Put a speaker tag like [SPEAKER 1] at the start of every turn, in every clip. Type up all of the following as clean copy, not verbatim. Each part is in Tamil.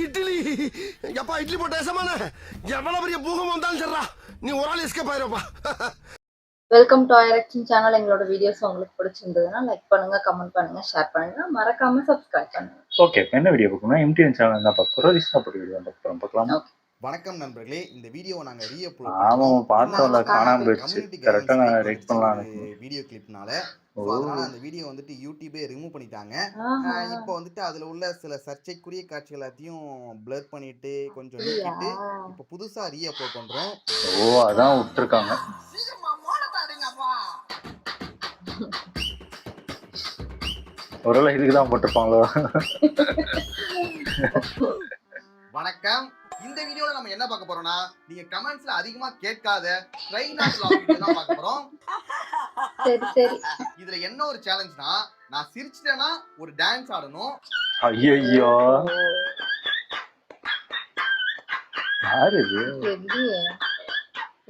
[SPEAKER 1] இட்லி எப்பா இட்லி போட்ட சமான எவ்வளவு பெரிய பூகம் வந்தாலும் சரிடா நீ ஒரு ஆள் எஸ்கேப் ஆயிருப்பா.
[SPEAKER 2] வெல்கம் டு ஐரக்ஷன் சேனல். எங்களோட வீடியோஸ் உங்களுக்கு பிடிச்சிருந்ததுன்னா லைக் பண்ணுங்க, கமெண்ட் பண்ணுங்க, ஷேர் பண்ணுங்க, மறக்காம சப்ஸ்கிரைப் பண்ணுங்க.
[SPEAKER 3] ஓகே, என்ன வீடியோ பார்க்கணும்? எம்டிஎன் சேனல் தான் பார்க்க போறோம். ரிஸ்டா போட்டு வீடியோ பார்க்கலாம்.
[SPEAKER 4] வணக்கம் நண்பர்களே, இந்த வீடியோவை நாங்கள் ரீஅப்லோட்
[SPEAKER 3] ஆமாம், பார்த்தோம்ல, காணாம போயிடுச்சு. கரெக்டாக நான் ரைட் பண்ணலாம்
[SPEAKER 4] வீடியோ கிளிப்னால. அதனால அந்த வீடியோ வந்துட்டு யூடியூபே ரிமூவ் பண்ணிட்டாங்க. இப்போ வந்துட்டு அதில் உள்ள சில சர்ச்சைக்குரிய காட்சி எல்லாத்தையும் பிளர் பண்ணிட்டு கொஞ்சம் நீக்கிட்டு இப்போ புதுசாக ரீஅப்லோட் பண்ணுறோம்.
[SPEAKER 3] ஓ, அதான் விட்டுருக்காங்க. ஒருவேளை இதுக்கு தான் போட்டிருப்பாங்களோ.
[SPEAKER 4] வணக்கம். இந்த வீடியோல நம்ம என்ன பார்க்க போறோம்னா, நீங்க கமெண்ட்ஸ்ல அதிகமா கேட்காத ட்ரை நாட் லாக் வீடியோ தான் பார்க்க போறோம்.
[SPEAKER 2] சரி.
[SPEAKER 4] இதுல என்ன ஒரு சேலஞ்ச்னா, நான் சிரிச்சிட்டேனா ஒரு டான்ஸ் ஆடணும்.
[SPEAKER 3] ஐயோ, யாரு இது?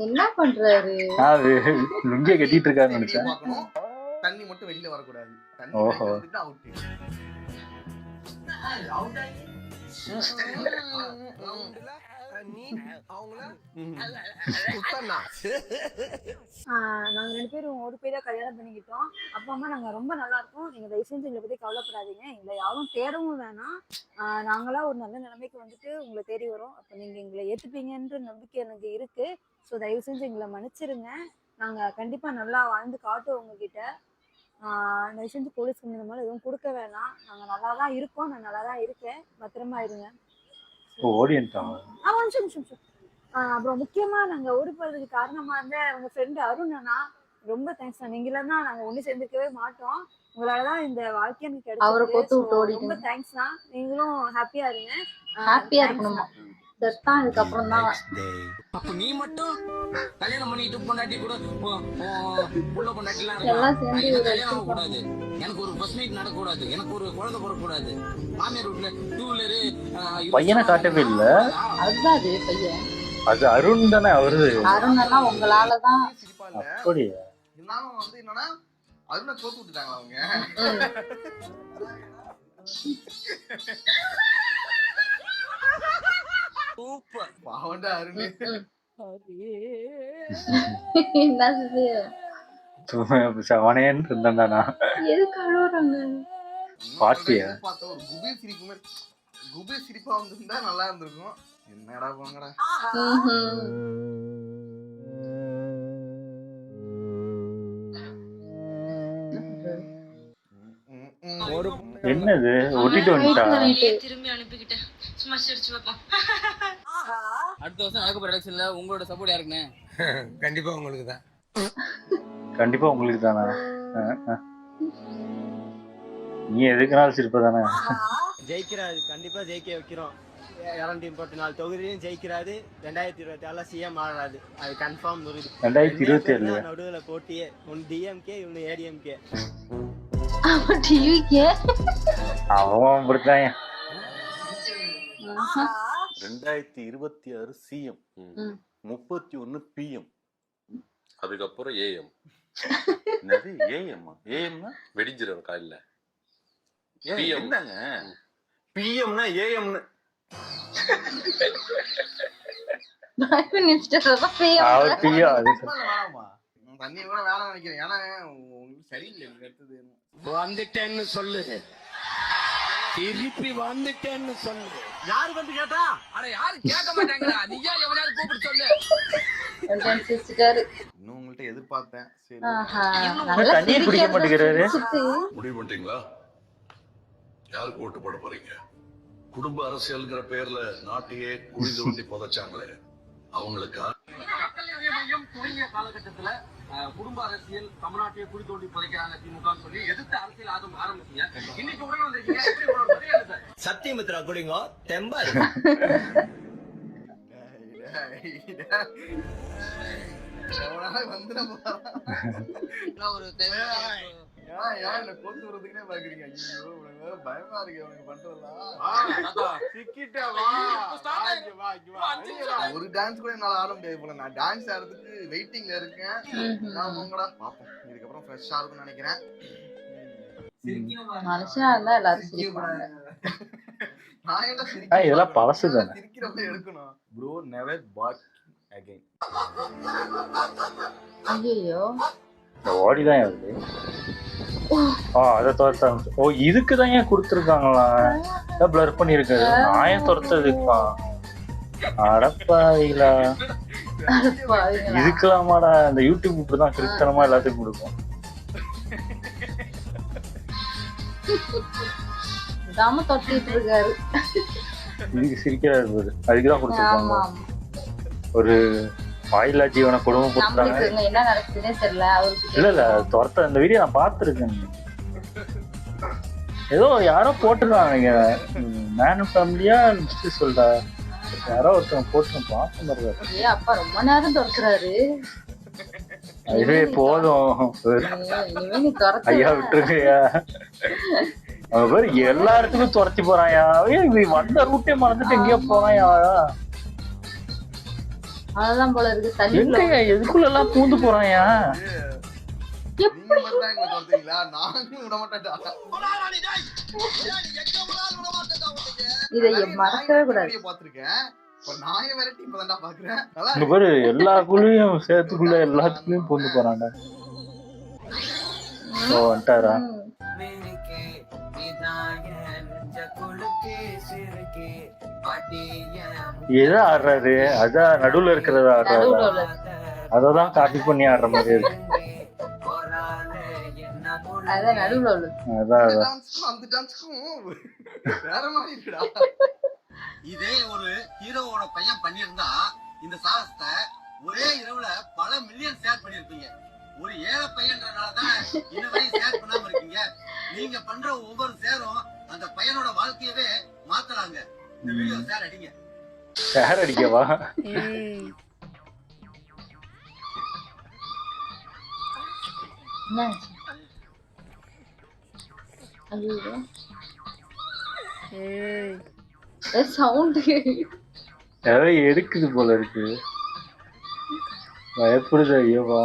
[SPEAKER 2] என்ன பண்றாரு?
[SPEAKER 3] லுங்கிய கட்டிட்டு இருக்காருன்னு நினைச்சேன்.
[SPEAKER 4] பார்க்கணும். தண்ணி மட்டும் வெளியில வர கூடாது. தண்ணி வந்துட்டு அவுட்.
[SPEAKER 5] நாங்க 2 பேரும் ஒரு பேரா கல்யாணம் பண்ணிக்கிட்டோம். அப்பா அம்மா நாங்க ரொம்ப நல்லா இருக்கோம். நீங்க தயவு செஞ்சு எங்களை பத்தி கவலைப்படாதீங்க. எங்களை யாரும் தேடவும் வேணாம். நாங்களா ஒரு நல்ல நிலைமைக்கு வந்துட்டு உங்களை தேடி வரோம். அப்ப நீங்க எங்களை ஏத்துப்பீங்கன்ற நம்பிக்கை எனக்கு இருக்கு. ஸோ தயவு செஞ்சு எங்களை மன்னிச்சிருங்க. நாங்க கண்டிப்பா நல்லா வாழ்ந்து காட்டுவோம் உங்ககிட்ட. தயவு செஞ்சு போலீஸ் கம்பெனி மாதிரி எதுவும் கொடுக்க வேணாம். நாங்க நல்லா தான் இருக்கோம். நான் நல்லா தான் இருக்கேன். பத்திரமா இருங்க. அப்புறம் முக்கியமா நாங்க ஓடி போறதுக்கு காரணமா இருந்த உங்க ஃப்ரெண்டு அருண் அண்ணா, ரொம்ப தேங்க்ஸ். நீங்க இல்லைன்னா நாங்க ஒண்ணு சேர்ந்துக்கவே மாட்டோம். உங்களாலதான் இந்த வாழ்க்கை எனக்கு கிடைச்சது. ரொம்ப தேங்க்ஸ் தான். நீங்களும் ஹாப்பியா இருங்க.
[SPEAKER 2] ஹாப்பியா இருக்கணுமா? செத்தான் இதுக்கப்புறம் தான்.
[SPEAKER 6] அப்ப நீ மட்டும் கல்யாணம் பண்ணிட்டு பொண்டாட்டி கூட புள்ள பொண்டாட்டிலாம்
[SPEAKER 2] எல்லாம் சேர்ந்து
[SPEAKER 6] கல்யாணம் கூடாது. எனக்கு ஒரு ஃபர்ஸ்ட் நைட் நடக்க கூடாது. எனக்கு ஒரு குழந்தை பிறக்க கூடாது. மாமியார் வீட்டுல 2 வீலரு
[SPEAKER 3] பையனை காட்டவே இல்ல.
[SPEAKER 2] அதுதான் அது பையன்.
[SPEAKER 3] அது அருண் தானே. அவரு
[SPEAKER 2] அருண் எல்லாம் உங்களாலதான்.
[SPEAKER 3] அப்படியா?
[SPEAKER 4] இருந்தாலும் வந்து என்னன்னா அருணை தோத்து விட்டுட்டாங்க அவங்க.
[SPEAKER 6] சூப்பர்
[SPEAKER 4] பாவண்டா அருண்.
[SPEAKER 3] சவனேன்னு இருந்தாண்டா.
[SPEAKER 2] எதுக்கு அழுவுறாங்க?
[SPEAKER 3] பாட்டியா?
[SPEAKER 4] பார்த்தா ஒரு குபீர் சிரிப்பா வந்திருந்தா நல்லா இருந்திருக்கும். என்னடா போங்கடா.
[SPEAKER 3] என்னது ஒட்டிட்டு வந்துட்டா?
[SPEAKER 7] திரும்பி அனுப்பிக்கிட்டேன். சும்மா சிரிச்சு வைப்போம்.
[SPEAKER 6] அடுத்த வருஷம் நடக்க போற எலெக்ஷன்ல உங்களோட சப்போர்ட் யாருக்குன்னு?
[SPEAKER 1] கண்டிப்பா உங்களுக்கு தான்.
[SPEAKER 3] கண்டிப்பா உங்களுக்கு தானா? நீ எதுக்குனாலும் சிரிப்ப தானே.
[SPEAKER 8] ஜெயிக்கிறாரு, கண்டிப்பா ஜெயிக்க வைக்கிறோம். 234 தொகுதியும் ஜெயிக்கிறாரு. 2024 சிஎம் ஆகிறாரு. அது கன்ஃபார்ம்.
[SPEAKER 3] 2027
[SPEAKER 8] நடுவுல போட்டியே. ஒன்னு டிஎம்கே, இன்னும் ஏடிஎம்கே.
[SPEAKER 3] அவன் அப்படித்தான்.
[SPEAKER 9] 2026 சிஎம், 31 பிஎம், அதுக்கப்புறம் ஏஎம். என்னது ஏஎம்? ஏஎம்னா வெடிஞ்சிரும் காலையில. என்னங்க பிஎம்னா ஏஎம்னு?
[SPEAKER 4] தண்ணி கூட வேணாம் நினைக்கிறேன். ஏன்னா உங்களுக்கு சரியில்லை. அடுத்தது
[SPEAKER 6] வந்துட்டேன்னு சொல்லு. திருப்பி வந்துட்டேன்னு சொல்லு.
[SPEAKER 8] யாரு வந்து கேட்டா?
[SPEAKER 6] அட யாரு கேட்க மாட்டாங்கடா. நீயா எவனாவது கூப்பிட்டு சொல்லு.
[SPEAKER 4] இன்னும் உங்கள்ட்ட எதிர்பார்த்தேன். சரி,
[SPEAKER 3] தண்ணி குடிக்க மாட்டேங்கிறாரு.
[SPEAKER 10] முடிவு பண்ணிட்டீங்களா? யாருக்கு ஓட்டு போட போறீங்க? குடும்ப அரசியல்ங்கிற பேர்ல நாட்டையே குழி தோண்டி புதைச்சாங்களே அவங்களுக்கா?
[SPEAKER 6] தொடங்கிய காலகட்டத்துல குடும்ப அரசியல் தமிழ்நாட்டையே குழி தோண்டி புதைக்கிறாங்க திமுக சொல்லி எதிர்த்து அரசியல் ஆரம்பிச்சீங்க. இன்னைக்கு உடனே வந்திருக்கீங்க.
[SPEAKER 8] சத்தியமித்ரா குடிங்க தெம்பா.
[SPEAKER 6] ஒரு
[SPEAKER 4] பயமா இருக்கு பண்றதெல்லாம். ஒரு டான்ஸ் கூட என்னால ஆட முடியாது போல. நான் டான்ஸ் ஆடுறதுக்கு வெயிட்டிங்ல இருக்கேன். பாப்போம், இதுக்கப்புறம் ஃப்ரெஷ்ஷா இருக்கும்னு நினைக்கிறேன்.
[SPEAKER 2] மனுஷனா இருந்தா எல்லாரும் சிரிப்பாங்க.
[SPEAKER 4] நான் என்ன
[SPEAKER 3] இதெல்லாம் பழசு தானே.
[SPEAKER 4] சிரிக்கிற மாதிரி எடுக்கணும். ப்ரோ நெவர் பாட் அகைன்.
[SPEAKER 2] ஐயோ
[SPEAKER 3] இந்த ஓடி தான் வருது. அதை துரத்த. ஓ இதுக்கு தான் ஏன் கொடுத்துருக்காங்களா? பிளர் பண்ணிருக்காரு. நான் ஏன் துரத்ததுப்பா? அடப்பாவிங்களா, இதுக்கெல்லாமாடா இந்த யூடியூப் இப்படிதான் கிறிஸ்தனமா எல்லாத்துக்கும் கொடுக்கும்.
[SPEAKER 2] விடாம தொட்டிட்டு இருக்காரு.
[SPEAKER 3] இதுக்கு சிரிக்கிறாரு பாரு. அதுக்குதான் கொடுத்துருக்காங்க. ஒரு வாயிலா ஜீவனை கொடுமைப்படுத்துறாங்க.
[SPEAKER 2] என்ன நடக்குதுன்னே தெரியல அவருக்கு.
[SPEAKER 3] இல்ல துரத்த இந்த வீடியோ நான் பார்த்துருக்கேன். ஏதோ யாரோ போட்டுருக்காங்க மேன் ஃபேமிலியா சொல்றா, யாரோ ஒருத்தவங்க போட்டு பார்க்க மாதிரி.
[SPEAKER 2] அப்பா ரொம்ப நேரம் துரத்துறாரு.
[SPEAKER 3] அதுவே போதும் ஐயா, விட்டுருக்கையா. அவன் பேரு எல்லா இடத்துக்கும் துரத்தி போறாயா. வந்த ரூட்டே மறந்துட்டு எங்கேயோ போறாயா.
[SPEAKER 2] அதான் போல இருக்கு. தண்ணி
[SPEAKER 3] எதுக்குள்ள எல்லாம் பூந்து போறாயா.
[SPEAKER 2] இதை மறக்கவே கூடாது.
[SPEAKER 3] எல்லா குழியும் சேத்துக்குள்ள எல்லாத்துக்குள்ளயும் பூந்து போறான்டா. வந்துட்டாரா? எதை ஆடுறாரு? அதான் நடுவுல இருக்கிறதா ஆடுறாரு. அததான் காப்பி பண்ணி ஆடுற மாதிரி இருக்கு.
[SPEAKER 6] இதே ஒரு ஹீரோவோட பையன் பண்ணிருந்தா இந்த சாகசத்தை ஒரே இரவுல பல மில்லியன் ஷேர் பண்ணிருப்பீங்க. ஒரு ஏழை பையன்றனாலதான் இன்ன வரையும் ஷேர் பண்ணாம இருக்கீங்க. நீங்க பண்ற ஒவ்வொரு ஷேரும் அந்த பையனோட வாழ்க்கையவே மாத்தலாங்க. இந்த வீடியோ ஷேர் அடிங்க.
[SPEAKER 3] ஷேர் அடிக்கவா? எடுக்குது போல இருக்கு. பயப்படுது. ஐயோவா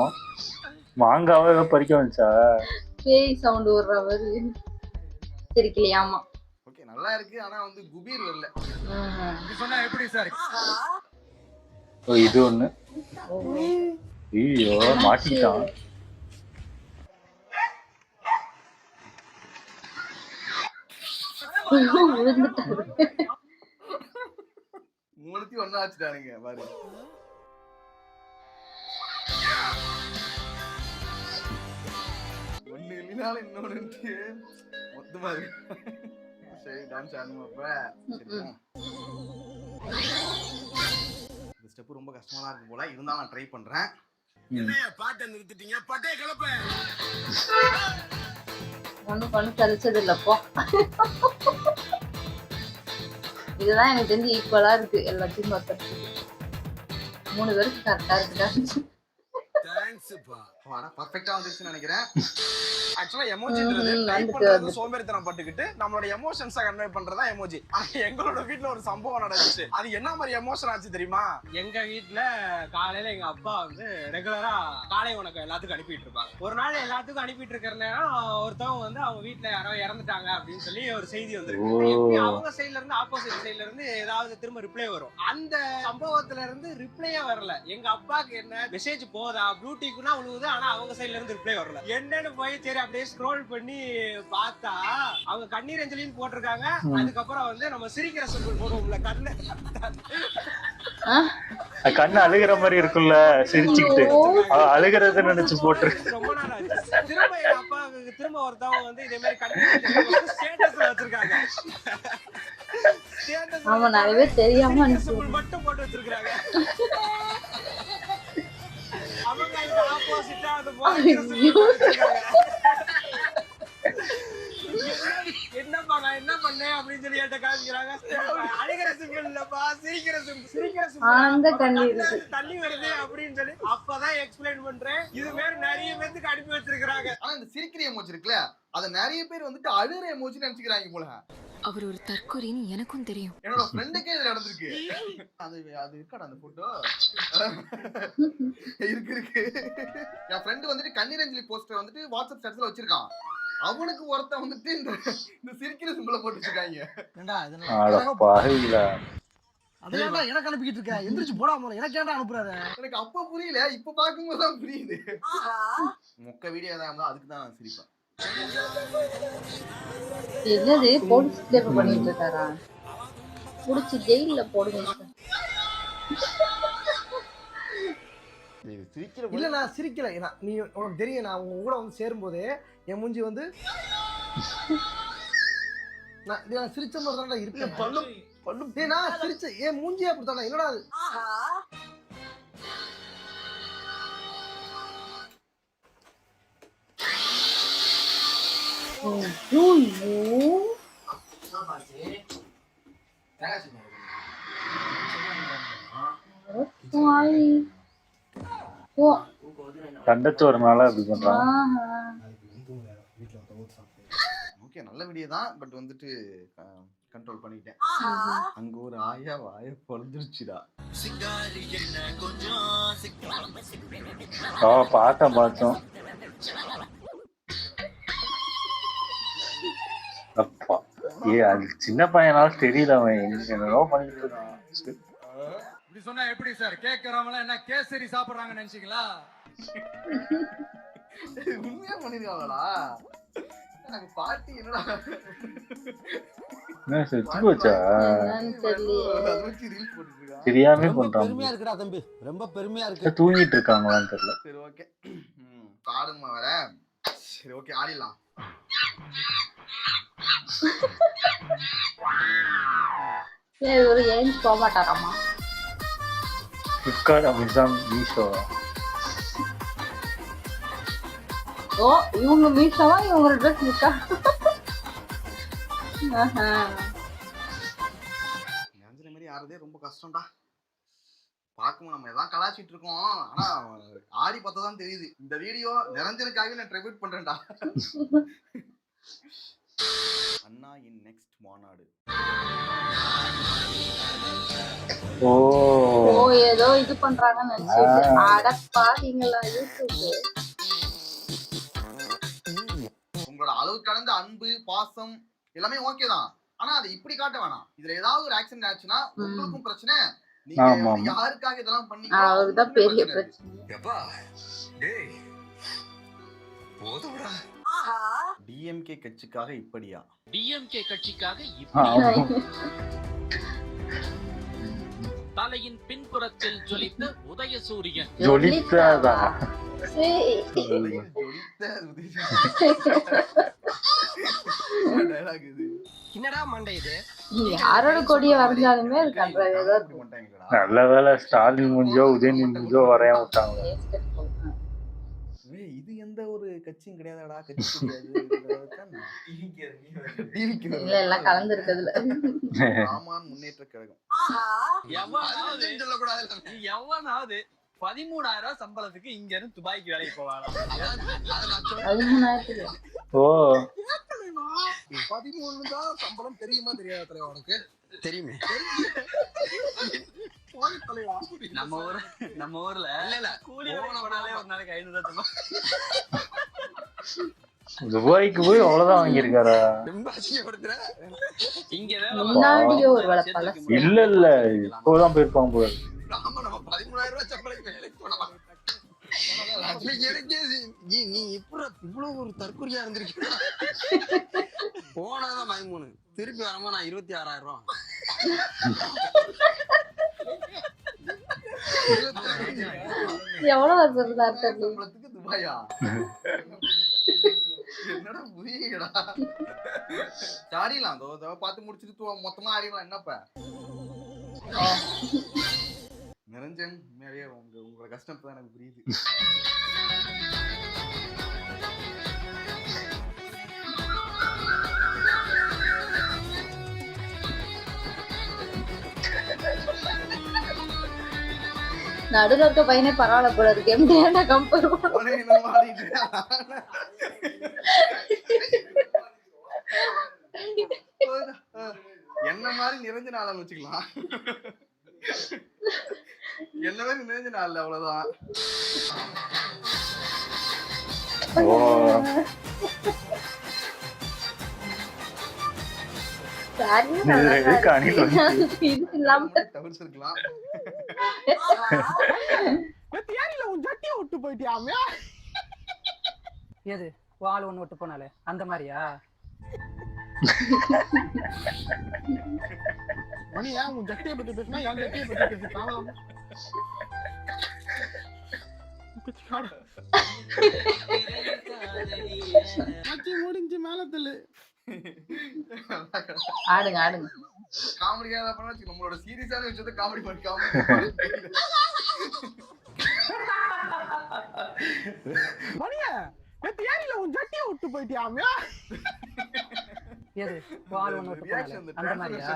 [SPEAKER 3] மாங்காவ பறிக்க வந்துச்சா?
[SPEAKER 2] பேய் சவுண்ட் வர்றவரு சிரிக்கலையாமா.
[SPEAKER 4] ஓகே நல்லா இருக்கு. ஆனா வந்து குபீர் வரல.
[SPEAKER 6] சொன்னா எப்படி சார்?
[SPEAKER 3] இது ஒண்ணு. ஐயோ மாட்டிட்டான்.
[SPEAKER 4] மூணுத்தி ஒண்ணா வச்சுட்டானுங்க பாரு. ஒண்ணு இல்லைனாலும் இன்னொன்னு மொத்தமா இருக்கு. சரி டான்ஸ் ஆடணும். அப்ப இந்த ஸ்டெப் ரொம்ப கஷ்டமா தான் இருக்கு போல. இருந்தாலும் நான் ட்ரை பண்றேன்.
[SPEAKER 6] என்னைய பாட்டை நிறுத்திட்டீங்க? பட்டே கிளப்ப
[SPEAKER 2] ஒண்ணும் பண்ணு கழிச்சது இல்லப்போ. இதுதான் எனக்கு தெரிஞ்சு ஈக்குவலா இருக்கு எல்லாத்தையும் பார்க்கறதுக்கு. 3 பேருக்கு கரெக்டா இருக்கு.
[SPEAKER 4] பர்ஃபெக்ட்டா வந்துருச்சுன்னு நினைக்கிறேன்.
[SPEAKER 6] ஆக்சுவலா எமோஜின்றது டைப் பண்றது சோம்பேறித்தனம் பட்டுக்கிட்டு நம்மளோட எமோஷன்ஸை கன்வே பண்றதா எமோஜி. எங்களோட வீட்ல ஒரு சம்பவம் நடந்துச்சு. அது என்ன மாதிரி எமோஷன் ஆச்சு தெரியுமா?
[SPEAKER 8] எங்க வீட்ல காலையில எங்க அப்பா வந்து ரெகுலரா காலை உனக்கு எல்லாத்துக்கும் அனுப்பிட்டு இருப்பாங்க. ஒரு நாள் எல்லாத்துக்கும் அனுப்பிட்டு இருக்கிற நேரம் ஒருத்தவங்க வந்து அவங்க வீட்ல யாரோ இறந்துட்டாங்க அப்படின்னு சொல்லி ஒரு செய்தி வந்துருக்கு. அவங்க சைட்ல இருந்து ஆப்போசிட் சைட்ல இருந்து ஏதாவது திரும்ப ரிப்ளை வரும். அந்த சம்பவத்துல இருந்து ரிப்ளையே வரல. எங்க அப்பாக்கு என்ன மெசேஜ் போதா ப்ளூடிக்குன்னா உழுவுது, ஆனா அவங்க சைட்ல இருந்து ரிப்ளை வரல. என்னன்னு போய் சரி அப்படியே ஸ்க்ரோல் பண்ணி பார்த்தா அவங்க கண்ணீர் அஞ்சலின்னு போட்டிருக்காங்க. அதுக்கப்புறம் வந்து நம்ம சிரிக்கிற சிம்பிள் போடுவோம்ல,
[SPEAKER 3] கண்ணு அழுகிற மாதிரி இருக்குல்ல, சிரிச்சுக்கிட்டு அழுகிறத நினைச்சு போட்டு
[SPEAKER 8] ரொம்ப நாள் ஆச்சு. திரும்ப எங்க அப்பாவுக்கு திரும்ப ஒருத்தவங்க வந்து இதே மாதிரி கண்ணீர் ஸ்டேட்டஸ்ல வச்சிருக்காங்க.
[SPEAKER 2] ஆமா நிறையவே தெரியாம
[SPEAKER 8] மட்டும் போட்டு வச்சிருக்காங்க. அவங்க ஆப்போசிட்டா அது என்னப்பா நான் என்ன பண்ணேன் அப்படின்னு சொல்லி என்கிட்ட காமிக்கிறாங்க. அழுகிற சிம்பிள் இல்லப்பா, சிரிக்கிற சிம்பிள் தண்ணி வருது அப்படின்னு சொல்லி அப்பதான் எக்ஸ்பிளைன் பண்றேன். இது வேற நிறைய பேருக்கு அனுப்பி வச்சிருக்காங்க.
[SPEAKER 4] ஆனா இந்த சிரிக்கிற எமோஜி இருக்குல்ல, அத நிறைய பேர் வந்துட்டு அழுகிற எமோஜி நினைச்சுக்கிறாங்க போல.
[SPEAKER 7] அவர் ஒரு தற்கொலைன்னு எனக்கும் தெரியும்.
[SPEAKER 4] என்னோட ஃப்ரெண்டுக்கே இது நடந்திருக்கு. அது இருக்காடா அந்த போட்டோ இருக்கு. என் ஃப்ரெண்டு வந்துட்டு கண்ணீரஞ்சலி போஸ்டர் வந்துட்டு வாட்ஸ்அப் ஸ்டேட்டஸ்ல வச்சிருக்கான். அவனுக்கு ஒருத்தன் வந்துட்டு இந்த சிரிக்கிற சிம்பிளை போட்டு வச்சிருக்காங்க.
[SPEAKER 3] அட பாவிகளா.
[SPEAKER 1] அதேடா எனக்கு அனுப்பிக்கிட்டு இருக்க. எந்திரிச்சு போடா போல. எனக்கு ஏன்டா அனுப்புறாரு?
[SPEAKER 4] எனக்கு அப்ப புரியல, இப்ப பாக்கும்போது தான் புரியுது. மொக்க வீடியோ தான் இருந்தா அதுக்கு தான் நான் சிரிப்பேன்.
[SPEAKER 2] என்னது போலீஸ் கிளேப் பண்ணிட்டு இருக்காரா? புடிச்சு ஜெயில்ல போடுங்க.
[SPEAKER 1] இல்ல நான் சிரிக்கல. நீ உனக்கு தெரியும் நான் உங்க கூட வந்து சேரும்போது என் மூஞ்சி வந்து நான் சிரிச்ச மாதிரி தான்டா இருப்பேன். நான் சிரிச்ச என் மூஞ்சியே அப்படித்தான்டா. என்னடா அது?
[SPEAKER 3] கண்டச்சோறுனால அப்படி பண்றான்.
[SPEAKER 4] ஓகே நல்ல வீடியோ தான், பட் வந்துட்டு கண்ட்ரோல் பண்ணிட்டேன். அங்க ஒரு ஆயா வாய பொழுதுருச்சுடா.
[SPEAKER 3] பார்த்தோம். அப்பா அது சின்ன பையனால தெரியல, அவன் என்னோ பண்ணிட்டு இருக்கான்.
[SPEAKER 8] இப்படி சொன்னா எப்படி சார்? கேக்குறவங்க என்ன கேசரி சாப்பிடுறாங்கன்னு நினைச்சீங்களா?
[SPEAKER 4] உண்மையா பண்ணிருக்காங்களா? எனக்கு பாட்டி என்னடா
[SPEAKER 3] செத்து போச்சா? தெரியாம பண்றான்.
[SPEAKER 1] பெருமையா இருக்குடா தம்பி, ரொம்ப பெருமையா இருக்கு.
[SPEAKER 3] தூங்கிட்டு இருக்காங்களான்னு தெரியல.
[SPEAKER 4] சரி ஓகே ஆடுமா வர. சரி ஓகே ஆடிடலாம்.
[SPEAKER 2] ஒரு ஏஞ்சி போக மாட்டாராமா?
[SPEAKER 3] ஃபிளிப்கார்ட், அமேசான், மீஷோ.
[SPEAKER 2] ஓ இவங்க மீஷோவா? இவங்க ட்ரெஸ் இருக்கா?
[SPEAKER 4] அஞ்சலி மாதிரி ஆடுறதே ரொம்ப கஷ்டம்டா. பார்க்கும்போது நம்ம எல்லாம் கலாச்சிட்டு இருக்கோம், ஆனா ஆடி பார்த்தா தான் தெரியுது. இந்த வீடியோ நிரஞ்சனுக்காகவே நான் ட்ரிபியூட் பண்றேன்டா. அண்ணா இன் நெக்ஸ்ட் மாநாடு.
[SPEAKER 3] ஓ
[SPEAKER 2] ஏதோ இது பண்றாங்கன்னு நினைச்சிட்டு அட பாத்தீங்களா?
[SPEAKER 4] உங்களோட அளவு கடந்த அன்பு பாசம் எல்லாமே ஓகே தான், ஆனா அதை இப்படி காட்ட வேணாம். இதுல ஏதாவது ஒரு ஆக்சிடென்ட் ஆச்சுன்னா உங்களுக்கும் பிரச்சனை. நீங்க யாருக்காக இதெல்லாம் பண்ணீங்க?
[SPEAKER 2] அவர்தான் பெரிய பிரச்சனை.
[SPEAKER 10] எப்பா டேய் போதும்டா.
[SPEAKER 4] டிஎம்கே கட்சிக்காக இப்படியா?
[SPEAKER 11] டிஎம்கே கட்சிக்காக இப்படியா? தலையின் பின்புறத்தில் ஜொலித்த உதயசூரியன்.
[SPEAKER 3] ஜொலித்ததா?
[SPEAKER 1] என்னடா மண்டை இது?
[SPEAKER 2] யாரோட கொடிய வரைஞ்சாலுமே
[SPEAKER 3] நல்ல வேலை ஸ்டாலின் முடிஞ்சோ உதயநிதி முடிஞ்சோ வரைய விட்டாங்க.
[SPEAKER 4] இது எந்த ஒரு கட்சியும் கிடையாதுடா. கட்சி
[SPEAKER 2] எல்லாம் கலந்து இருக்குதுல.
[SPEAKER 4] ஆமான் முன்னேற்ற கழகம்.
[SPEAKER 8] எவனாவது 13,000 சம்பளத்துக்கு இங்க இருந்து துபாய்க்கு வேலைக்கு போவாங்க.
[SPEAKER 2] 13,000.
[SPEAKER 3] ஓ
[SPEAKER 1] 13 தான் சம்பளம். தெரியுமா தெரியாத தலைவா? உனக்கு தெரியுமே.
[SPEAKER 8] நம்ம ஊர்ல கூலி போனாலே ஒரு நாளைக்கு 500 தான்.
[SPEAKER 3] துபாய்க்கு போய் அவ்வளவுதான் வாங்கியிருக்காரா? இல்ல இல்ல இப்போதான் போயிருப்பாங்க போல.
[SPEAKER 1] நம்ம 13,000 ரூபாய் சம்பளத்துக்கு வேலைக்கு போனோம். நீ இவ்வளவு ஒரு தற்கொலையா இருந்திருக்கீங்க. போனாதான் 13, திருப்பி வரமா நான் 26,000 ரூபாய்.
[SPEAKER 2] எவ்வளவு வருஷத்துக்கு
[SPEAKER 4] துபாயா? என்னடா புரியலடா. ஆடிடலாம், பார்த்து முடிச்சுட்டு மொத்தமா ஆடிடலாம். என்னப்ப நிரஞ்சன் உண்மையாவே உங்களோட கஷ்டத்தை தான் எனக்கு புரியுது.
[SPEAKER 2] நடுல இருக்க பையனே பரவாயில்ல போல இருக்கு. எப்படியா கம்பேர்
[SPEAKER 4] என்ன மாதிரி நிறைஞ்ச நாள் வச்சுக்கலாம். என்ன மாதிரி நிறைஞ்ச நாள் அவ்வளவுதான்.
[SPEAKER 2] சாரியே நல்லா
[SPEAKER 3] இது எதுக்கு அணில் வந்து
[SPEAKER 2] இது இல்லாம
[SPEAKER 4] தவிர்த்திருக்கலாம்.
[SPEAKER 8] ஏரியில உன் ஜட்டியை விட்டு போயிட்டியாமே. எது வால் ஒண்ணு விட்டு போனாலே அந்த மாதிரியா? மணியா உன் ஜட்டியை பத்தி பேசினா என் ஜட்டியை பத்தி பேசிட்டாங்க. முடிஞ்சு மேல தள்ளு.
[SPEAKER 2] ஆடுங்க ஆடுங்க.
[SPEAKER 4] காமெடியா தான் பண்ணா நம்மளோட சீரியஸான விஷயத்தை காமெடி பண்ணி
[SPEAKER 8] மணியா நேத்து ஏரியில உன் ஜட்டியை விட்டு போயிட்டியாமே. எது வால் ஒண்ணு விட்டு போனாலே அந்த மாதிரியா?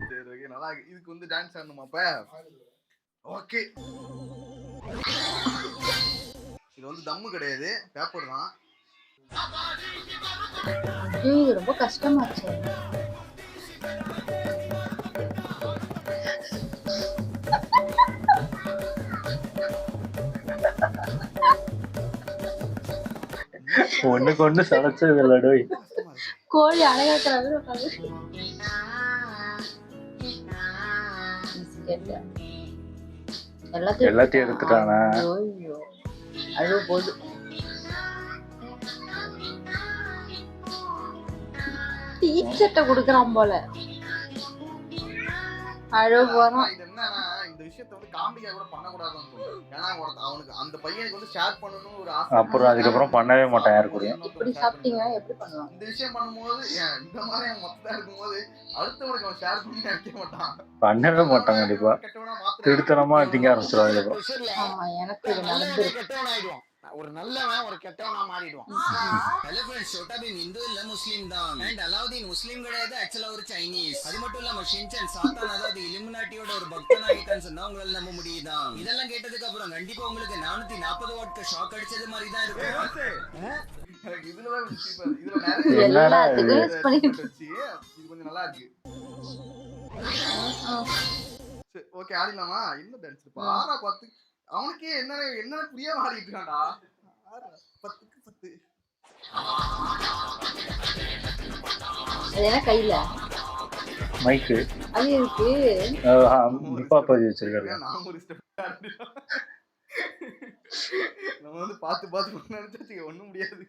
[SPEAKER 4] சரி ஓகே நல்லா இருக்கு. இதுக்கு வந்து டான்ஸ் ஆடணுமா அப்ப? ஓகே. இது வந்து தம்மு கிடையாது, பேப்பர் தான்.
[SPEAKER 2] இது ரொம்ப கஷ்டமாச்சு.
[SPEAKER 3] ஒண்ணுக்கு ஒண்ணு சளைச்சது இல்லடோய்.
[SPEAKER 2] கோழி அழகாக்குறாங்க உட்காந்து.
[SPEAKER 3] எல்லாத்தையும் எடுத்துட்டானா?
[SPEAKER 2] ஐயோ அழுவ போது. டீச்சர்ட்ட குடுக்கறான் போல. அழுவ போறான்.
[SPEAKER 4] இது என்னன்னா இந்த விஷயத்தை வந்து காமெடியா கூட பண்ண கூடாதுன்னு சொல்றேன். ஏன்னா அவனுக்கு அந்த பையனுக்கு வந்து ஷேர் பண்ணனும் ஒரு ஆசை.
[SPEAKER 3] அப்புறம் அதுக்கப்புறம் பண்ணவே மாட்டான் யாரு கூட.
[SPEAKER 2] இப்படி சாப்பிட்டீங்க எப்படி பண்ணலாம்?
[SPEAKER 4] இந்த விஷயம் பண்ணும்போது இந்த மாதிரி மொத்தம் இருக்கும்போது அடுத்தவனுக்கு அவன் ஷேர் பண்ணி நினைக்க மாட்டான்.
[SPEAKER 3] பண்ணவே மாட்டான் கண்டிப்பா. திருத்தனமா திங்க ஆரம்பிச்சிடும்.
[SPEAKER 2] ஆமா எனக்கு இது நடந்துருக்கு.
[SPEAKER 8] ஒரு நல்லவன் ஒரு கெட்டவனா மாறிடுவான்.
[SPEAKER 6] ஹலோ फ्रेंड्स, छोटा भीम हिंदू இல்ல முஸ்லிம் தான். அண்ட் அலாவுதீன் முஸ்லிம் கிடையாது, ஆக்சுவலா ஒரு சைனீஸ். அது மட்டும் இல்லாம ஷின்சான் சாத்தான் அதாவது இலுமினாட்டியோட ஒரு பக்தனா ஆயிட்டான்னு சொன்னா உங்களால நம்ப முடியுதா? இதெல்லாம் கேட்டதுக்கு அப்புறம் கண்டிப்பா உங்களுக்கு 440 வாட்க்கு ஷாக் அடிச்சது மாதிரி தான் இருக்கும்.
[SPEAKER 4] இதுலதான் இதுல நிறைய
[SPEAKER 2] எல்லாத்துக்கும் யூஸ் பண்ணிட்டு
[SPEAKER 4] இது கொஞ்சம் நல்லா இருக்கு. சரி ஓகே ஆடிடலாமா? என்ன டான்ஸ் பாரா 10 அவனுக்கே என்ன புரிய மாறிட்டு இருக்கான்டா. 10க்கு 10
[SPEAKER 2] அது என்ன கையில
[SPEAKER 3] மைக்கு
[SPEAKER 2] அது இருக்கு.
[SPEAKER 3] முப்பாப்பதி வச்சிருக்காரு.
[SPEAKER 4] நான் ஒரு ஸ்டெப் நம்ம வந்து பார்த்து நினைச்சாச்சு ஒண்ணும் முடியாது.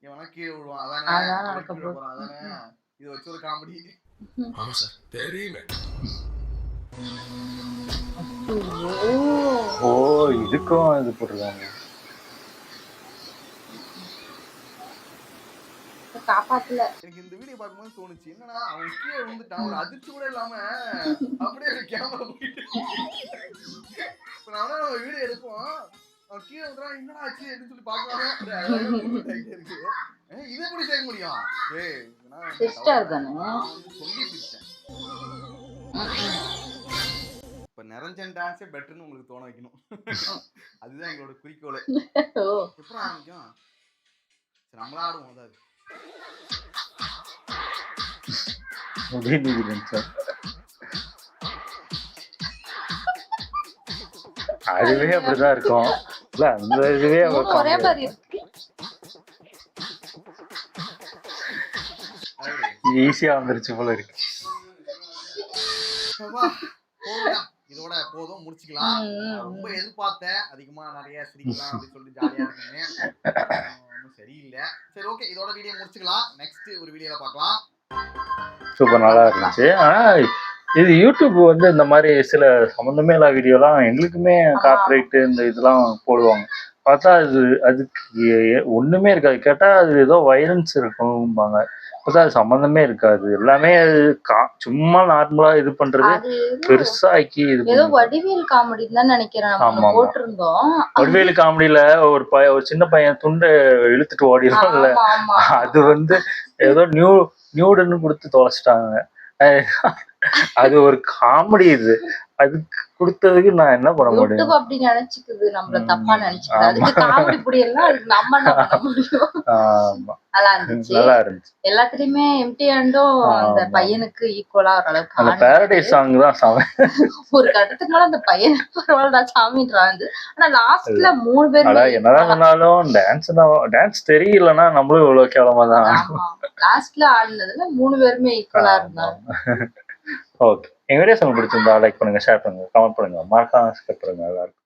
[SPEAKER 4] இவனா கீழே விடுவான். அதானே இது வச்சு ஒரு காமெடி.
[SPEAKER 10] ஆமா சார் தெரியுமே.
[SPEAKER 3] ஓ இதுக்கும் இது போட்டிருக்காங்க.
[SPEAKER 2] காப்பாத்தல.
[SPEAKER 4] எனக்கு இந்த வீடியோ பார்க்கும்போது தோணுச்சு என்னன்னா அவன் கீழே விழுந்துட்டான், ஒரு அதிர்ச்சி கூட இல்லாம அப்படியே கேமரா போயிட்டு நான் நம்ம வீடியோ எடுப்போம். அவன் கீழே விழுந்துறான், என்னடா ஆச்சு அப்படின்னு சொல்லி பார்க்கலாமே இருக்கு. இதை எப்படி செய்ய முடியும்? சொல்லி சிரிச்சேன். இப்ப நிரஞ்சன் டான்ஸே பெட்டர்னு உங்களுக்கு தோண வைக்கணும். அதுதான் எங்களோட குறிக்கோள். எப்படி ஆரம்பிக்கும்? சரி நம்மளா ஆடுவோம்.
[SPEAKER 3] அதுவே அப்படிதான் இருக்கும். இல்ல அந்த இதுவே
[SPEAKER 2] ஒரே மாதிரி
[SPEAKER 3] ஈஸியா வந்துருச்சு போல இருக்கு.
[SPEAKER 4] இதோட போதும் முடிச்சுக்கலாம். ரொம்ப எதிர்பார்த்தேன் அதிகமா நிறைய சிரிக்கலாம் அப்படின்னு சொல்லிட்டு ஜாலியா இருக்குங்க. ஒன்றும் சரியில்லை. சரி ஓகே இதோட வீடியோ முடிச்சுக்கலாம். நெக்ஸ்ட் ஒரு வீடியோல பார்க்கலாம்.
[SPEAKER 3] சூப்பர் நல்லா இருந்துச்சு. ஆனா இது யூடியூப் வந்து இந்த மாதிரி சில சம்மந்தமே இல்லாத வீடியோலாம் எங்களுக்குமே கார்பரேட் இந்த இதெல்லாம் போடுவாங்க. பார்த்தா அதுக்கு ஒண்ணுமே இருக்காது. கேட்டா அது ஏதோ வைலன்ஸ் இருக்கும்பாங்க. பார்த்தா அது சம்மந்தமே இருக்காது. எல்லாமே சும்மா நார்மலா இது பண்றது பெருசா ஆக்கி இது
[SPEAKER 2] ஏதோ வடிவேல் காமெடி தான் நினைக்கிறேன் போட்டிருந்தோம்.
[SPEAKER 3] வடிவேல் காமெடியில ஒரு சின்ன பையன் துண்டை இழுத்துட்டு ஓடிடும்ல, அது வந்து ஏதோ நியூடுன்னு கொடுத்து தொலைச்சிட்டாங்க. அது ஒரு காமெடி. இது அதுக்கு கொடுத்ததுக்கு நான் என்ன பண்ண முடியும்?
[SPEAKER 2] யூடியூப் அப்படி நினைச்சுக்குது, நம்மள தப்பா நினைச்சுக்குது. அதுக்கு காமெடி புடி எல்லாம் அதுக்கு நம்ம என்ன பண்ண முடியும்?
[SPEAKER 3] ஆமா,
[SPEAKER 2] நல்லா இருந்துச்சு.
[SPEAKER 3] நல்லா இருந்துச்சு.
[SPEAKER 2] எல்லாத்துலயுமே எம்டி ஹேண்டும் அந்த பையனுக்கு ஈக்குவலா ஓரளவுக்கு
[SPEAKER 3] அந்த பேரடைஸ் சாங் தான் சாமி.
[SPEAKER 2] ஒரு கட்டத்துக்கு மேல அந்த பையன் பரவாயில்லடா சாமின்றாங்க. ஆனா லாஸ்ட்ல 3 பேருமே
[SPEAKER 3] என்னதான் சொன்னாலும் டான்ஸ் தெரியலன்னா நம்மளும் இவ்வளவு கேவலமா தான்.
[SPEAKER 2] லாஸ்ட்ல ஆடினதுல 3 பேருமே ஈக்குவலா இருந்தாங்க.
[SPEAKER 3] ஓகே, எங்க வீடியோஸ் உங்களுக்கு பிடிச்சிருந்தா லைக் பண்ணுங்க, ஷேர் பண்ணுங்க, கமெண்ட் பண்ணுங்க, மறக்காம சப்ஸ்கிரைப் பண்ணுங்க எல்லாருக்கும்.